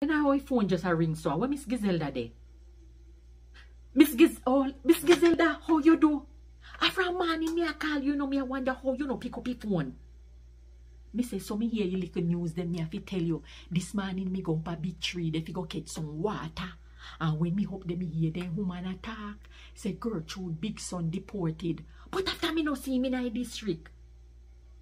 And how my phone just a ring so. Where Miss Gizelda there? Miss Gizelda, how you do? After a morning me I call you, me I wonder how you no pick up your phone. Me say, so me hear you little news, then me have to tell you, this morning me go up a big tree, they fi go catch some water. And when me hope them hear them woman attack, say Gertrude big son deported. But after me no see him in a district.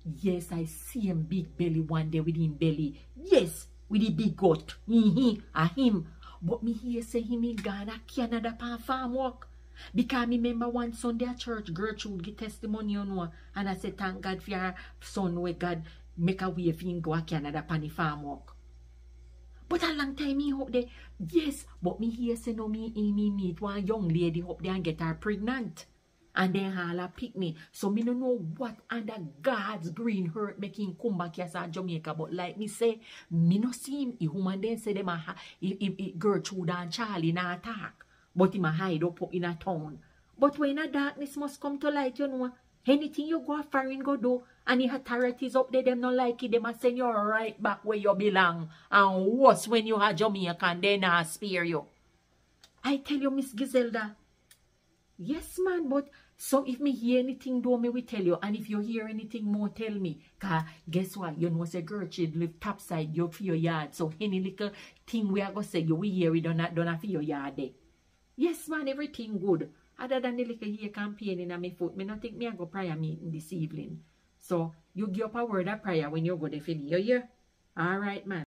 Yes, I see him big belly one day with him belly. Yes, with the big gut. A him. But me hear say him in Ghana, Canada pan farm work. Because me remember one Sunday at church, Gertrude give testimony, you know, and I said, thank God for your son where God make a way for him go to Canada pan the farm work. But a long time me hope they, yes, but me hear say no me meet one young lady hope they and get her pregnant. And then her pick me. So me no know what under God's green hurt make him come back here to Jamaica. But like me say, me no see him. He woman then say them Gertrude and Charlie na attack. But him a hide up in a town. But when a darkness must come to light, you know. Anything you go foreign go do, and the authorities up there, them not like it, them a send you right back where you belong. And worse when you are Jamaica and they not spare you. I tell you, Miss Gizelda. Yes, man, but so if me hear anything, do me we tell you. And if you hear anything more, tell me. Cause guess what? You know, say Gertrude live topside you for your yard. So any little thing we are going to say, you will hear it done for your yard there. Yes, man, everything good. Other than the little here campaigning on my foot, me not think me I go prayer meeting this evening. So you give up a word of prayer when you go there for me. You hear? All right, man.